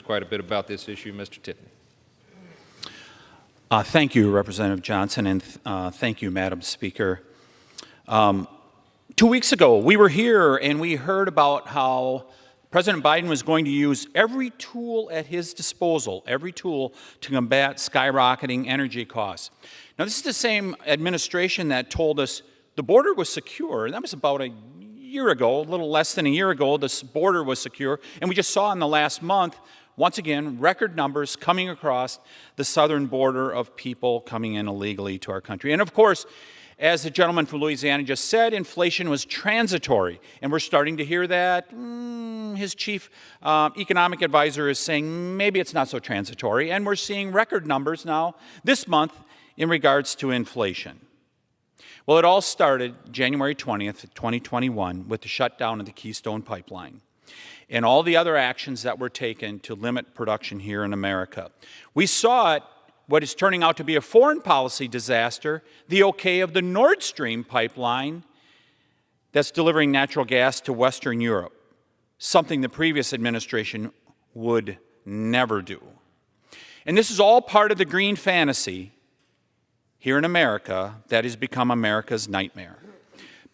quite a bit about this issue. Mr. Tiffany. Thank you, Representative Johnson, and thank you, Madam Speaker. 2 weeks ago, we were here and we heard about how President Biden was going to use every tool at his disposal, every tool to combat skyrocketing energy costs. Now, this is the same administration that told us the border was secure. That was about a year ago, a little less than a year ago, this border was secure. And we just saw in the last month, once again, record numbers coming across the southern border of people coming in illegally to our country. And of course, as the gentleman from Louisiana just said, inflation was transitory. And we're starting to hear that his chief economic advisor is saying maybe it's not so transitory. And we're seeing record numbers now this month in regards to inflation. Well, it all started January 20th, 2021 with the shutdown of the Keystone Pipeline and all the other actions that were taken to limit production here in America. We saw it, what is turning out to be a foreign policy disaster, the okay of the Nord Stream pipeline that's delivering natural gas to Western Europe, something the previous administration would never do. And this is all part of the green fantasy here in America that has become America's nightmare.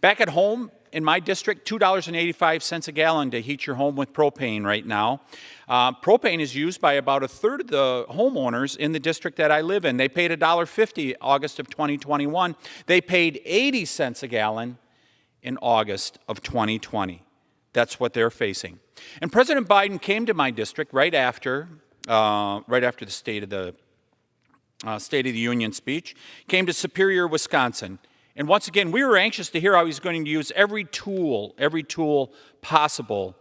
Back at home in my district, $2.85 a gallon to heat your home with propane right now. Propane is used by about a third of the homeowners in the district that I live in. They paid $1.50 August of 2021. They paid 80 cents a gallon in August of 2020. That's what they're facing. And President Biden came to my district right after the State of the Union speech, came to Superior, Wisconsin. And once again, we were anxious to hear how he's going to use every tool possible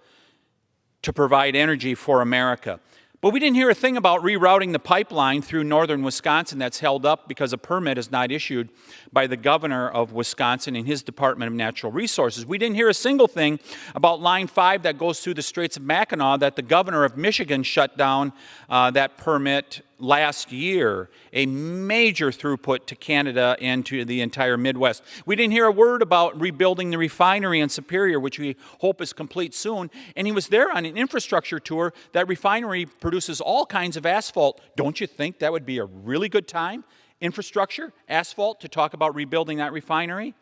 to provide energy for America. But we didn't hear a thing about rerouting the pipeline through northern Wisconsin that's held up because a permit is not issued by the governor of Wisconsin and his Department of Natural Resources. We didn't hear a single thing about Line 5 that goes through the Straits of Mackinac that the governor of Michigan shut down that permit last year, a major throughput to Canada and to the entire Midwest. We didn't hear a word about rebuilding the refinery in Superior, which we hope is complete soon. And he was there on an infrastructure tour. That refinery produces all kinds of asphalt. Don't you think that would be a really good time? Infrastructure, asphalt, to talk about rebuilding that refinery.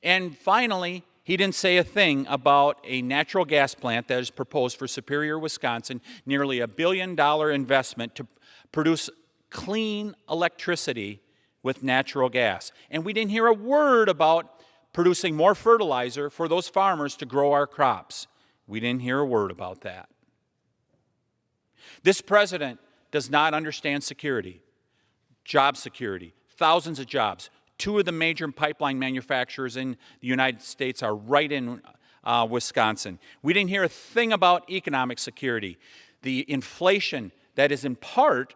And finally, he didn't say a thing about a natural gas plant that is proposed for Superior, Wisconsin, nearly $1 billion investment to produce clean electricity with natural gas. And we didn't hear a word about producing more fertilizer for those farmers to grow our crops. We didn't hear a word about that. This president does not understand security, job security, thousands of jobs. Two of the major pipeline manufacturers in the United States are right in Wisconsin. We didn't hear a thing about economic security, the inflation that is in part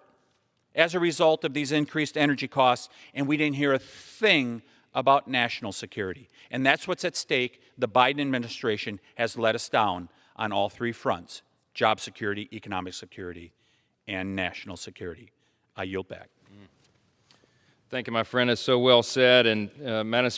as a result of these increased energy costs, and we didn't hear a thing about national security. And that's what's at stake. The Biden administration has let us down on all three fronts: job security, economic security, and national security. I yield back. Thank you, my friend. It's so well said. And Madam